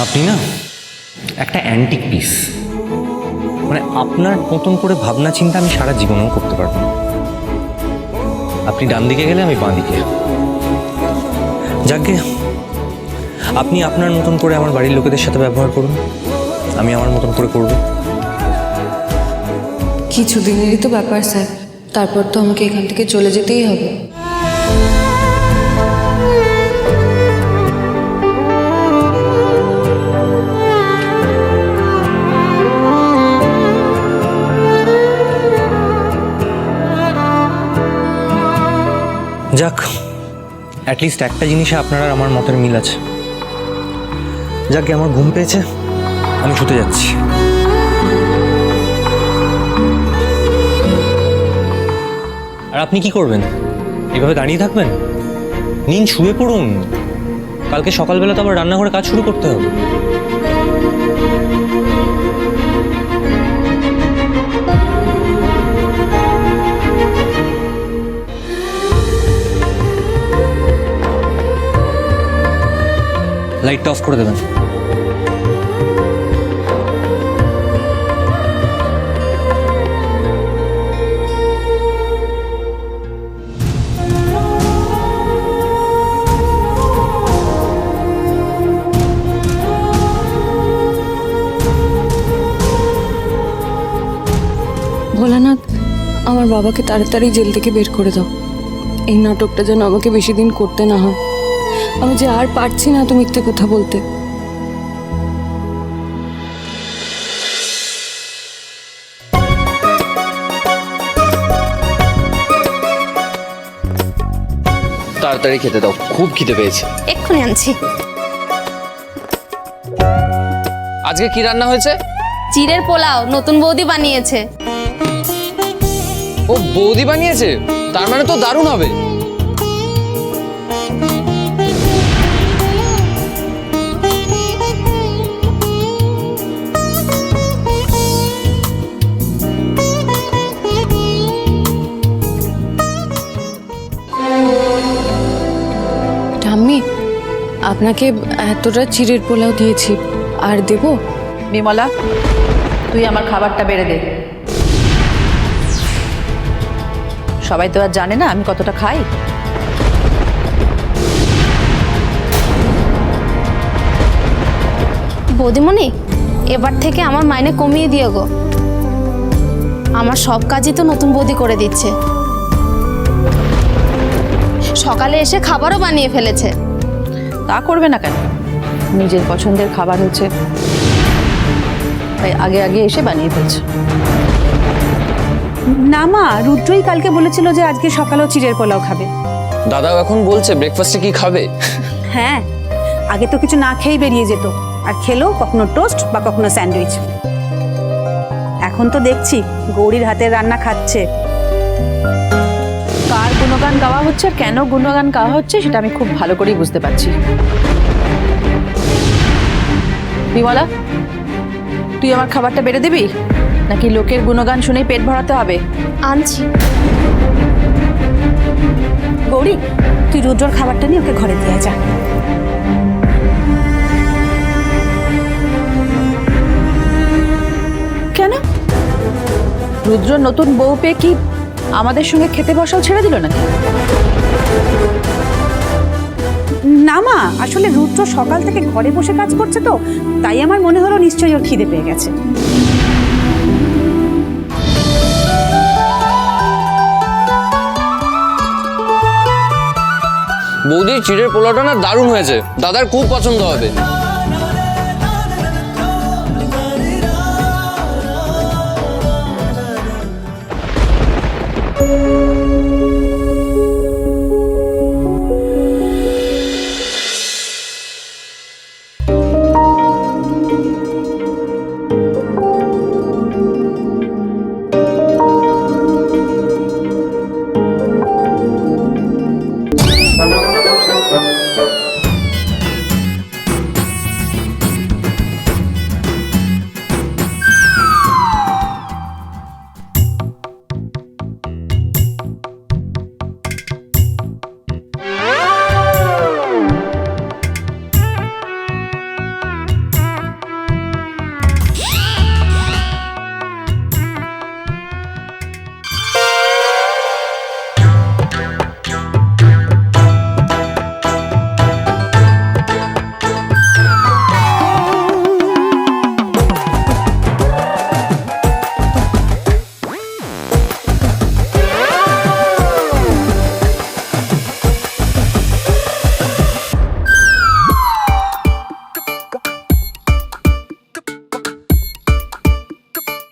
আপনি না একটা অ্যান্টিক পিস, মানে আপনার মতন করে ভাবনা চিন্তা আমি সারা জীবনেও করতে পারবো না। আপনি ডান দিকে গেলে আমি বাঁ দিকে। যাকে আপনি আপনার মতন করে আমার বাড়ির লোকেদের সাথে ব্যবহার করুন, আমি আমার মতন করে করব। কিছুদিনেরই তো ব্যাপার স্যার, তারপর তো আমাকে এখান থেকে চলে যেতেই হবে। যাক, অ্যাটলিস্ট একটা জিনিসে আপনার আর আমার মতের মিল আছে। যাকে আমার ঘুম পেয়েছে, আমি শুতে যাচ্ছি। আর আপনি কি করবেন? এভাবে দাঁড়িয়ে থাকবেন? নিন, শুয়ে পড়ুন। কালকে সকালবেলা তো আবার রান্নাঘরে কাজ শুরু করতে হবে। লাইটটা অফ করে দেবেন। ভোলানাথ, আমার বাবাকে তাড়াতাড়ি জেল থেকে বের করে দাও। এই নাটকটা যেন আমাকে বেশি দিন করতে না হয়। আমি যে আর পারছি না তো মিথ্যে কথা বলতে। তাড়াতাড়ি খেতে দাও, খুব খিদে পেয়েছে। এক্ষুনি আনছি। আজকে কি রান্না হয়েছে? চিড়ের পোলাও নতুন বৌদি বানিয়েছে। ও বৌদি বানিয়েছে, তার মানে তো দারুণ হবে। ঠাম্মি, আপনাকে এতটা চিড়ের পোলাও দিয়েছি, আর দেবো? বিমলা, তুই আমার খাবারটা বেড়ে দে। সবাই তো আর জানে না আমি কতটা খাই। বৌদিমণি, এবার থেকে আমার মাইনে কমিয়ে দিও গো। আমার সব কাজই তো নতুন বৌদি করে দিচ্ছে। সকালে এসে খাবারও বানিয়ে ফেলেছে। তা করবে না কেন? নিজের পছন্দের খাবার হচ্ছে, তাই আগে আগে এসে বানিয়ে ফেলছে। না মা, রুদ্রই কালকে বলেছিল যে আজকে সকালেও চিড়ের পোলাও খাবে। দাদাও এখন বলছে ব্রেকফাস্টে কি খাবে। হ্যাঁ, আগে তো কিছু না খেয়েই বেরিয়ে যেত, আর খেলো কখনো টোস্ট বা কখনো স্যান্ডউইচ। এখন তো দেখছি গৌরীর হাতের রান্না খাচ্ছে। কার গুণগান গাওয়া হচ্ছে আর কেন গুণগান গাওয়া হচ্ছে সেটা আমি খুব ভালো করেই বুঝতে পারছি। বিমলা, তুই আমার খাবারটা বেড়ে দিবি নাকি লোকের গুণগান শুনেই পেট ভরাতে হবে? আনছি। গৌরী, তুই রুদ্রর খাবারটা নিয়ে ওকে ঘরে দিয়ে যা। কেন? রুদ্র নতুন বউ পেয়ে কি আমাদের সঙ্গে খেতে বসাও ছেড়ে দিল নাকি? না মা, আসলে রুদ্র সকাল থেকে ঘরে বসে কাজ করছে তো, তাই আমার মনে হলো নিশ্চয়ই ওর খিদে পেয়ে গেছে। বৌদির চিড়ের পোলাওটা না দারুণ হয়েছে, দাদার খুব পছন্দ হবে।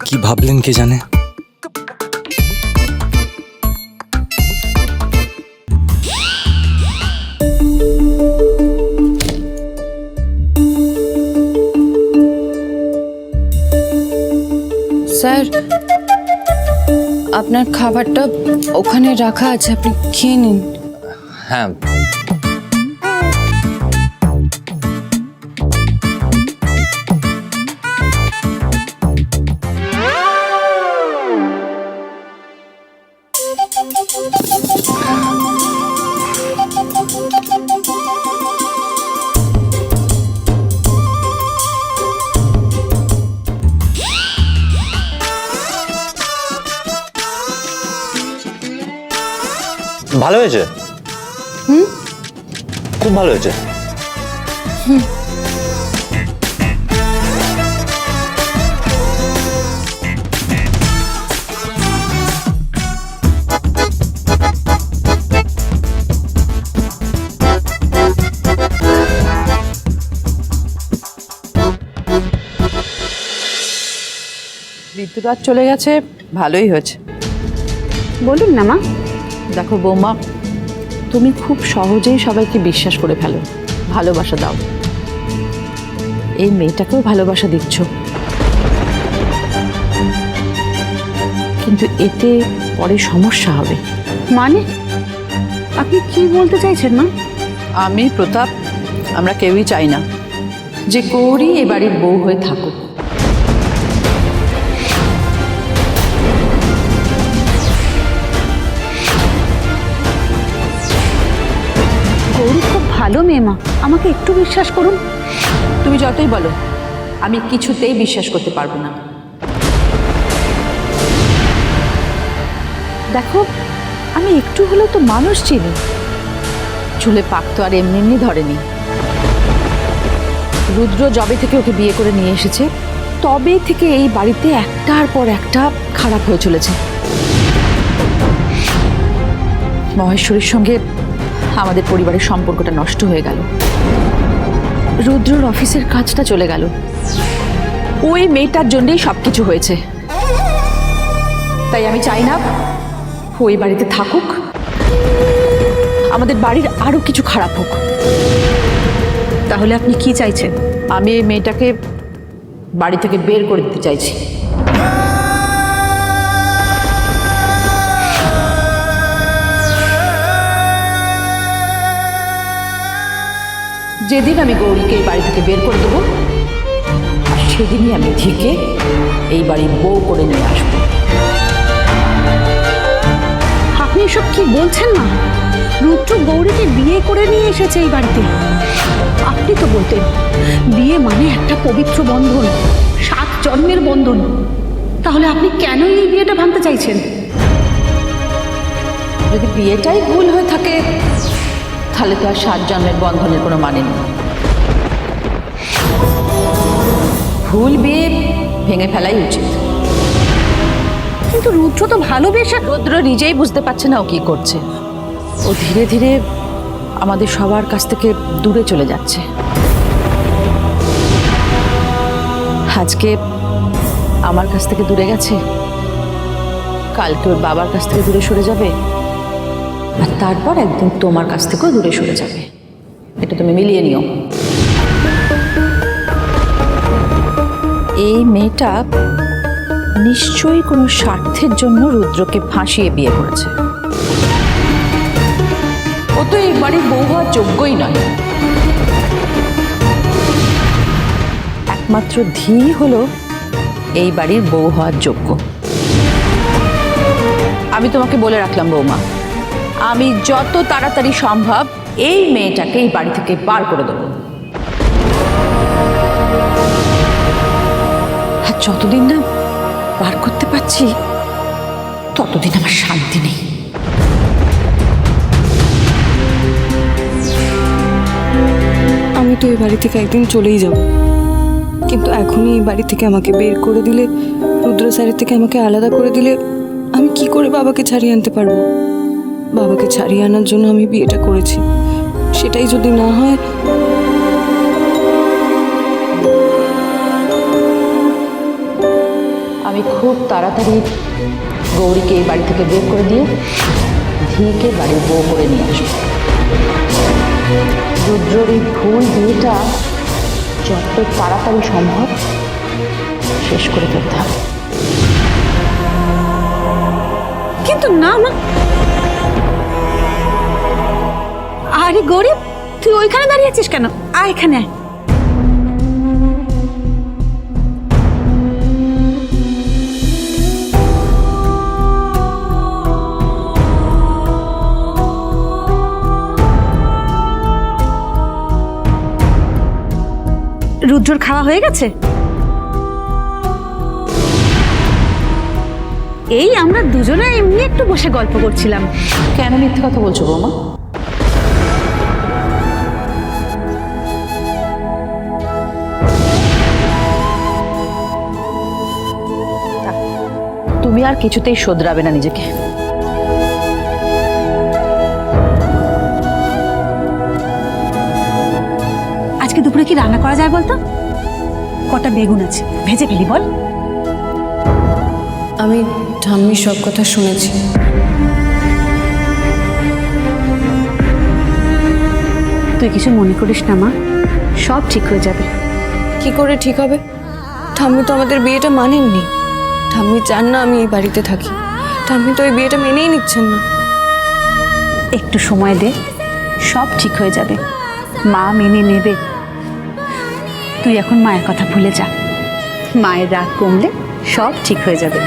কি ভাবলেন কে জানে। স্যার, আপনার খাবারটা ওখানে রাখা আছে, আপনি খেয়ে নিন। হ্যাঁ, ভালো হয়েছে। খুব ভালো হয়েছে। ঋতুরাজ চলে গেছে, ভালোই হয়েছে। বলুন না মা। দেখো বৌমা, তুমি খুব সহজেই সবাইকে বিশ্বাস করে ফেলো, ভালোবাসা দাও। এই মেয়েটাকেও ভালোবাসা দিচ্ছ, কিন্তু এতে পরে সমস্যা হবে। মানে আপনি কি বলতে চাইছেন মা? আমি, প্রতাপ, আমরা কেউই চাই না যে গৌরী এ বাড়ির বউ হয়ে থাকুক। গৌরী খুব ভালো মেয়ে মা, আমাকে একটু বিশ্বাস করুন। তুমি যতই বলো, আমি কিছুতেই বিশ্বাস করতে পারবো না। দেখো, আমি একটু হলেও তো মানুষ চিনি। চুলে পাক তো আর এমনি এমনি ধরেনি। রুদ্র যবে থেকে ওকে বিয়ে করে নিয়ে এসেছে, তবে থেকে এই বাড়িতে একটার পর একটা খারাপ হয়ে চলেছে। মহেশ্বরীর সঙ্গে আমাদের পরিবারের সম্পর্কটা নষ্ট হয়ে গেল। রুদ্রর অফিসের কাজটা চলে গেল। ওই মেয়েটার জন্যই সবকিছু হয়েছে। তাই আমি চাই না ওই বাড়িতে থাকুক, আমাদের বাড়ির আরো কিছু খারাপ হোক। তাহলে আপনি কি চাইছেন? আমি এই মেয়েটাকে বাড়ি থেকে বের করে দিতে চাইছি। যেদিন আমি গৌরীকে এই বাড়ি থেকে বের করে দেবো, আর সেদিনই আমি ঠিকে এই বাড়ির বউ করে নিয়ে আসবো। আপনি এসব কি বলছেন মা? রুদ্র গৌরীকে বিয়ে করে নিয়ে এসেছে এই বাড়িতে। আপনি তো বলতেন বিয়ে মানে একটা পবিত্র বন্ধন, 7 জন্মের বন্ধন। তাহলে আপনি কেন এই বিয়েটা ভাঙতে চাইছেন? যদি বিয়েটাই ভুল হয়ে থাকে, তাহলে তো আর 7 জন্মের বন্ধনের কোনো মানে নেই। ভুল বিয়ে ভেঙে ফেলাই উচিত। কিন্তু রুদ্র তো ভালোবেসে। রুদ্র নিজেই বুঝতে পারছে না ও কি করছে। ও ধীরে ধীরে আমাদের সবার কাছ থেকে দূরে চলে যাচ্ছে। আজকে আমার কাছ থেকে দূরে গেছে, কালকে ওর বাবার কাছ থেকে দূরে সরে যাবে, আর তারপর একদিন তোমার কাছ থেকেও দূরে সরে যাবে। এটা তুমি মিলিয়ে নিও। এই মেয়েটা নিশ্চয়ই কোনো স্বার্থের জন্য রুদ্রকে ফাঁসিয়ে বিয়ে করেছে। ও তো এই বাড়ির বউ হওয়ার যোগ্যই নয়। একমাত্র ধী হলো এই বাড়ির বউ হওয়ার যোগ্য। আমি তোমাকে বলে রাখলাম বৌমা, আমি যত তাড়াতাড়ি সম্ভব এই মেয়েটাকে এই বাড়ি থেকে বার করে দেবো। আর যতদিন না বার করতে পারছি, ততদিন আমার শান্তি নেই। আমি তো এই বাড়ি থেকে একদিন চলেই যাব, কিন্তু এখনই এই বাড়ি থেকে আমাকে বের করে দিলে, রুদ্র স্যারের থেকে আমাকে আলাদা করে দিলে, আমি কি করে বাবাকে ছাড়িয়ে আনতে পারবো? বাবাকে ছাড়িয়ে আনার জন্য আমি বিয়েটা করেছি, সেটাই যদি না হয়। আমি খুব খুব তাড়াতাড়ি গৌরীকে এই বাড়ি থেকে বের করে দিয়ে ধিকে বাড়ির বউ করে নিয়ে আসবো। রুদ্রর এই ভুল বিয়েটা যত তাড়াতাড়ি সম্ভব শেষ করে ফেলতে হবে। কিন্তু না মা, আরে গরিব, তুই ওইখানে দাঁড়িয়ে আছিস কেন? আয় এখানে আয়। রুদ্রর খাওয়া হয়ে গেছে? এই আমরা দুজনে এমনি একটু বসে গল্প করছিলাম। কেন মিথ্যে কথা বলছো বৌমা? তুমি আর কিছুতেই শোধরাবে না নিজেকে। আজকে দুপুরে কি রান্না করা যায় বলতো? কটা বেগুন আছে, ভেজে ফেলি বল। আমি ঠাম্মির সব কথা শুনেছি। তুই কিছু মনে করিস না মা, সব ঠিক হয়ে যাবে। কি করে ঠিক হবে? ঠাম্মি তো আমাদের বিয়েটা মানেননি। ঠাম্মি চান না আমি এই বাড়িতে থাকি। ঠাম্মি তো এই বিয়েটা মেনেই নিচ্ছেন না। একটু সময় দে, সব ঠিক হয়ে যাবে। মা মেনে নেবে। তুই এখন মায়ের কথা ভুলে যা। মায়ের রাগ কমলে সব ঠিক হয়ে যাবে।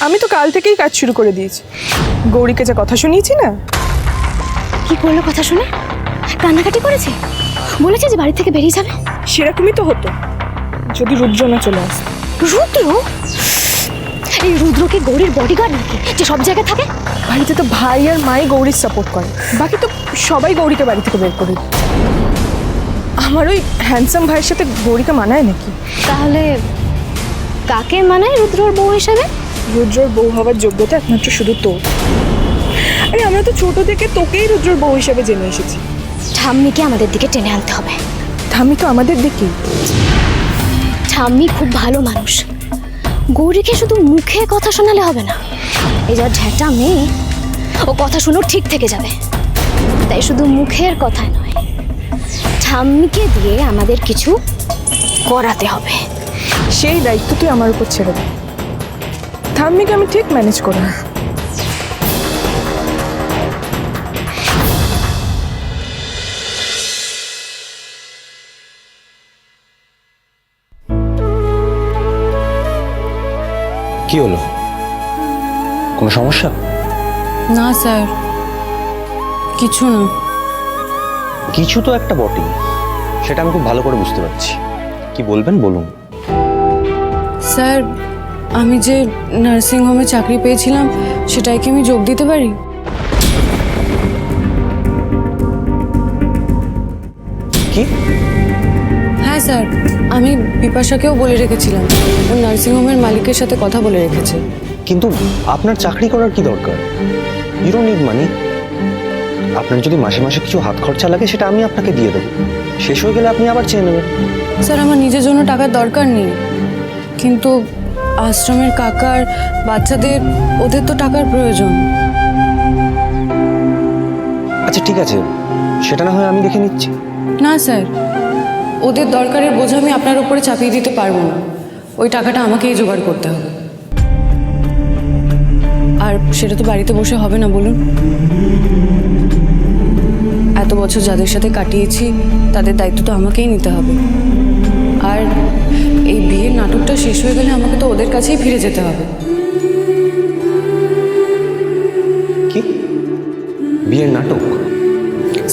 আমি তো কাল থেকেই কাজ শুরু করে দিয়েছি। গৌরীকে যে কথা শুনিয়েছি না, কি করলো কথা শুনে? কান্নাকাটি করেছে? বলেছে যে বাড়ি থেকে বেরিয়ে যাবে? সেরকমই তো হতো যদি রুদ্র না চলে আসতো। রুদ্র? এই রুদ্র কি গৌরীর বডিগার্ড নাকি যে সব জায়গায় থাকে? বাড়িতে তো ভাই আর মাই গৌরীর সাপোর্ট করে, বাকি তো সবাই গৌরীকে বাড়ি থেকে বের করে দেয়। আমার ওই হ্যান্ডসাম ভাইয়ের সাথে গৌরীকে মানায় নাকি? তাহলে কাকে মানায় রুদ্রর বউ হিসেবে? রুদ্রর বউ হওয়ার যোগ্যতা একমাত্র শুধু তোর। আরে আমরা তো ছোট থেকে তোকেই রুদ্রর বউ হিসেবে জেনে এসেছি। ঠাম্মিকে আমাদের দিকে টেনে আনতে হবে। ঠাম্মি তো আমাদের দিকেই। ঠাম্মি খুব ভালো মানুষ। গৌরীকে শুধু মুখে কথা শোনালে হবে না। এই যা ঝ্যাটা মেয়ে, ও কথা শুনেও ঠিক থেকে যাবে। তাই শুধু মুখের কথায় নয়, ঠাম্মিকে দিয়ে আমাদের কিছু করাতে হবে। সেই দায়িত্ব তুই আমার উপর ছেড়ে দে। ঠাম্মিকে আমি ঠিক ম্যানেজ করব। কি হলো? কোনো সমস্যা? না স্যার, কিছু না। কিছু তো একটা বটেই, সেটা আমি খুব ভালো করে বুঝতে পারছি। কি বলবেন বলুন। স্যার, আমি যে নার্সিং হোমে চাকরি পেয়েছিলাম সেটাই কি আমি যোগ দিতে পারি? কি? হ্যাঁ স্যার, আমি বিপাশাকেও বলে রেখেছিলাম। ও নার্সিং হোমের মালিকের সাথে কথা বলে রেখেছে। কিন্তু আপনার চাকরি করার কি দরকার? You don't need money. আপনার যদি মাসে মাসে কিছু হাত খরচা লাগে সেটা আমি আপনাকে দিয়ে দেবো। শেষ হয়ে গেলে আপনি আবার চেয়ে নেবেন। স্যার, আমার নিজের জন্য টাকার দরকার নেই, কিন্তু আশ্রমের কাকার বাচ্চাদের, ওদের তো টাকার প্রয়োজন। আচ্ছা ঠিক আছে, সেটা না হয় আমি দেখে নিচ্ছি। না স্যার, ওদের দরকারের বোঝা আমি আপনার উপরে চাপিয়ে দিতে পারবো না। ওই টাকাটা আমাকেই জোগাড় করতে হবে। আর সেটা তো বাড়িতে বসে হবে না বলুন। এত বছর যাদের সাথে কাটিয়েছি তাদের দায়িত্ব তো আমাকেই নিতে হবে। আর এই বিয়ের নাটকটা শেষ হয়ে গেলে আমাকে তো ওদের কাছেই ফিরে যেতে হবে। কি বিয়ের নাটক?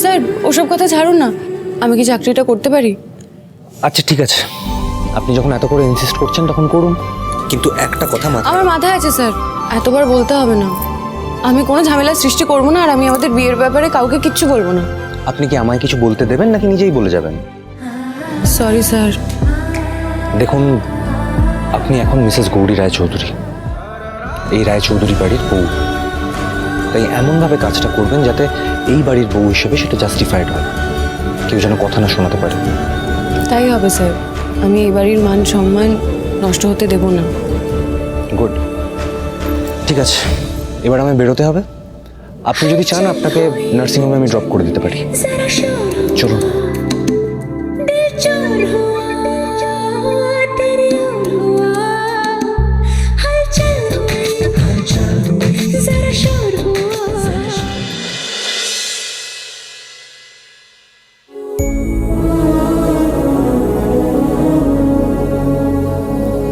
স্যার, ওসব কথা ছাড়ুন না। আমি কি চাকরিটা করতে পারি? আচ্ছা ঠিক আছে, আপনি যখন এত করে ইনসিস্ট করছেন তখন করুন, কিন্তু একটা কথা মাথায়। আমার মাথায় আছে স্যার, এতবার বলতে হবে না। আমি কোনো ঝামেলার সৃষ্টি করবো না, আর আমি আমাদের বিয়ের ব্যাপারে কাউকে কিচ্ছু বলবো না। আপনি কি আমায় কিছু বলতে দেবেন নাকি নিজেই বলে যাবেন? Sorry sir. দেখুন, আপনি এখন মিসেস গৌরী রায়চৌধুরী, এই রায়চৌধুরী বাড়ির বউ। তাই এমনভাবে কাজটা করবেন যাতে এই বাড়ির বউ হিসেবে সেটা জাস্টিফাইড হয়, কেউ যেন কথা না শোনাতে পারে। তাই হবে স্যার, আমি এই বাড়ির মান সম্মান নষ্ট হতে দেব না। গুড, ঠিক আছে, এবার আমি বেরোতে হবে। আপনি যদি চান আপনাকে নার্সিংহোমে আমি ড্রপ করে দিতে পারি। চলুন।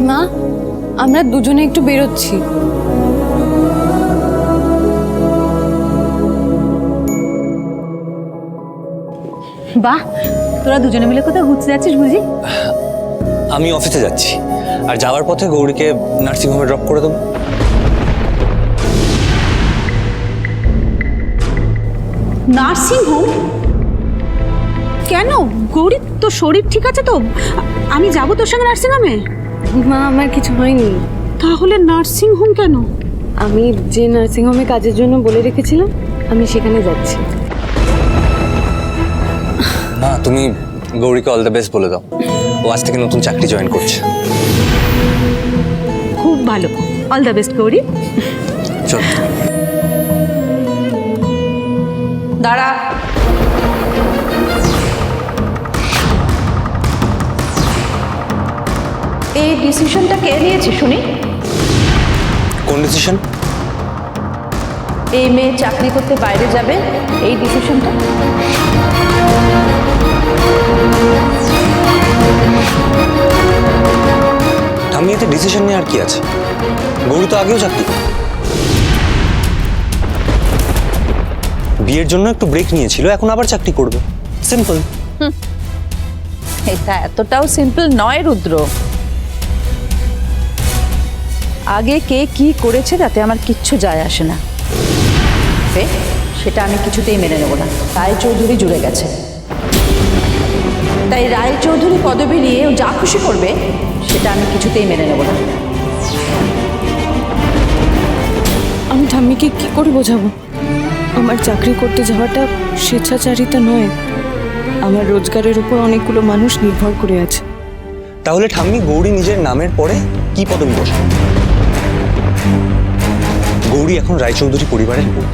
মা, আমরা দুজনে একটু বেরোচ্ছি। বাহ, তোরা দুজনে মিলে কোথাও ঘুরতে যাচ্ছিস বুঝি? আমি অফিসে যাচ্ছি, আর যাওয়ার পথে গৌরীকে নার্সিংহোমে ড্রপ করে দেবো। Nursing home? কেন গৌরী, তোর শরীর ঠিক আছে তো? আমি যাবো তোর সঙ্গে নার্সিং হোমে। মা, আমার কিছু হয়নি। তাহলে নার্সিং হোম কেন? আমি যে নার্সিংহোমে কাজের জন্য বলে রেখেছিলাম, আমি সেখানে যাচ্ছি। মা, তুমি গৌরীকে অল দ্য বেস্ট বলে দাও, ও আজ থেকে নতুন চাকরি জয়েন করছে। খুব ভালো, অল দ্য বেস্ট গৌরী। চল। দাঁড়া। এই ডিসিশনটা কে নিয়েছে শুনি? কোন ডিসিশন? এই মেয়ে চাকরি করতে বাইরে যাবে, এই ডিসিশনটা? আমি এতে ডিসিশন নিয়ে আর কি আছে? গৌরী তো আগেও চাকরি করে। বিয়ের জন্য একটু ব্রেক নিয়েছিল, এখন আবার চাকরি করবে, সিম্পল। এটা এতটাও সিম্পল নয় রুদ্র। আগে কে কি করেছে তাতে আমার কিচ্ছু যায় আসে না, সেটা আমি কিছুতেই মেনে নেব না। রায়চৌধুরী জুড়ে গেছে, তাই রায়চৌধুরী পদবি নিয়ে ও যা খুশি করবে সেটা আমি কিছুতেই মেনে নেব না। আমি ঠাম্মিকে কি করে বোঝাবো? আমার চাকরি করতে যাওয়াটা স্বেচ্ছাচারিতা নয়, আমার রোজগারের উপর অনেকগুলো মানুষ নির্ভর করে আছে। তাহলে ঠাম্মি গৌরী নিজের নামের পরে কি পদবি বসে? গৌরী এখন রায়চৌধুরী পরিবারের বউ,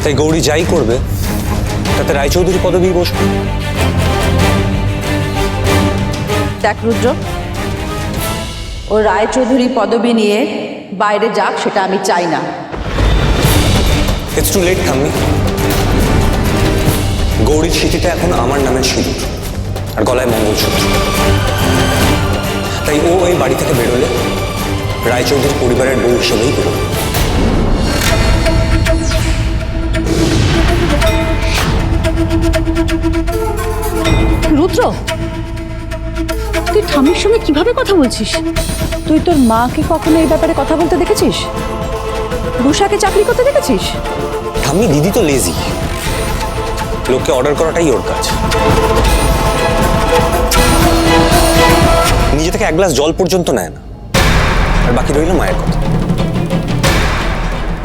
তাই গৌরী যাই করবে তাতে রায়চৌধুরী পদবি বসবে। দেখ রুদ্র, ও রায়চৌধুরী পদবি নিয়ে বাইরে যাক, সেটা আমি চাই না। ইটস টু লেট ঠাম্মি। গৌরীর স্মৃতিটা এখন আমার নামের সিঁদুর আর গলায় মঙ্গলসূত্র, তাই ও এই বাড়ি থেকে বেরোলে রায়চৌধুরী পরিবারের বউ হিসেবেই বেরোবে। রুদ্র, তুই ঠাম্মির সঙ্গে কিভাবে কথা বলছিস? তুই তোর মাকে কখনো এই ব্যাপারে কথা বলতে দেখেছিস? রুষাকে চাকরি করতে দেখেছিস? ঠাম্মি, দিদি তো লেজি, লোককে অর্ডার করাটাই ওর কাজ। নিজে থেকে এক গ্লাস জল পর্যন্ত নেয় না, আর বাকি রইল মায়ের কথা।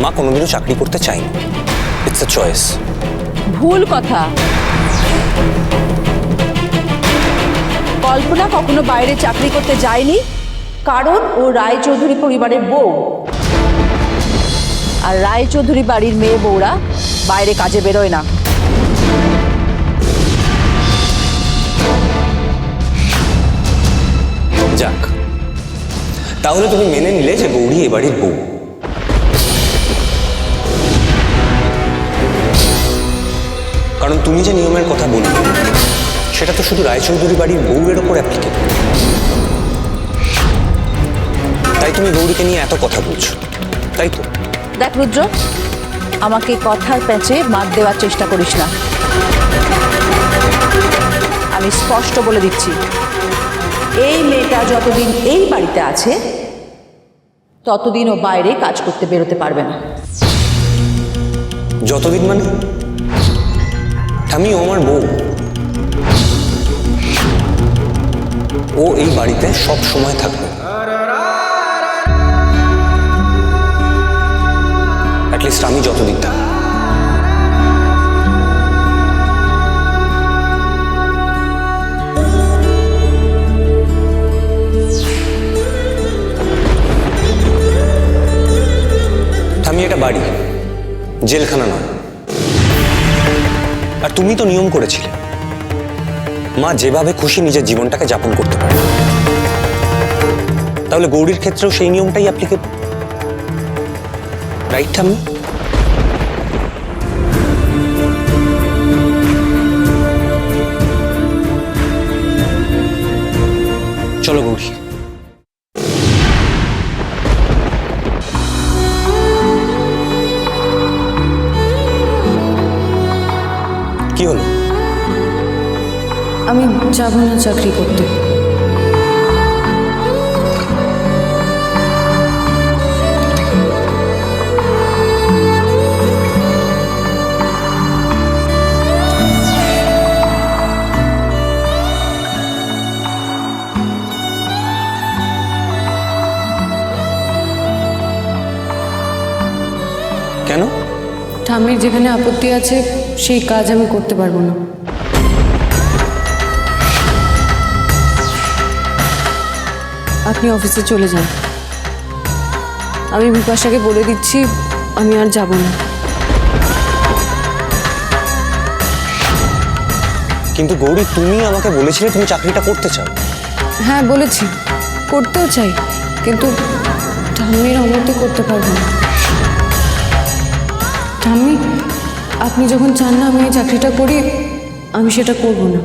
মা কোনোদিনও চাকরি করতে চায়নি, ইটস আ চয়েস। ভুল কথা। কল্পনা কখনো বাইরে চাকরি করতে যায়নি, কারণ ও রায়চৌধুরী পরিবারের বউ, আর রায়চৌধুরী বাড়ির মেয়ে বউরা বাইরে কাজে বেরোয় না। যাক, তাহলে তুমি মেনে নিলে যে গৌরী এ বাড়ির বউ। কারণ তুমি যে নিয়মের কথা বললে সেটা তো শুধু রায়চৌধুরী বাড়ির বউয়ের ওপর অ্যাপ্লিকেবল, তাই তুমি গৌরীকে নিয়ে এত কথা বলছো, তাই তো? দেখ রুদ্র, আমাকে কথার প্যাঁচে মাত দেওয়ার চেষ্টা করিস না। আমি স্পষ্ট বলে দিচ্ছি, এই মেয়েটা যতদিন এই বাড়িতে আছে ততদিন ও বাইরে কাজ করতে বেরোতে পারবে না। যতদিন মানে? আমি ও আমার বউ, ও এই বাড়িতে সব সময় থাকবে। অ্যাটলিস্ট আমি যতদিন থাকি। আমি এটা বাড়ি, জেলখানা নয়। আর তুমি তো নিয়ম করেছিলে মা যেভাবে খুশি নিজের জীবনটাকে যাপন করতে পারে, তাহলে গৌরীর ক্ষেত্রেও সেই নিয়মটাই অ্যাপ্লিকেবল, রাইট ঠাম্মি? চলো গৌরী। কি হলো? আমি যাব না চাকরি করতে। কেন? ঠাম্মির যেখানে আপত্তি আছে সেই কাজ আমি করতে পারবো না। আপনি অফিসে চলে যান। আমি বিপাশাকে বলে দিচ্ছি আমি আর যাব না। কিন্তু গৌরী, তুমি আমাকে বলেছিলে তুমি চাকরিটা করতে চাও। হ্যাঁ বলেছি, করতেও চাই, কিন্তু ঠাম্মির অমতে করতে পারবো না। ঠাম্মি, আপনি যখন চান না আমি এই চাকরিটা করি, আমি সেটা করব না।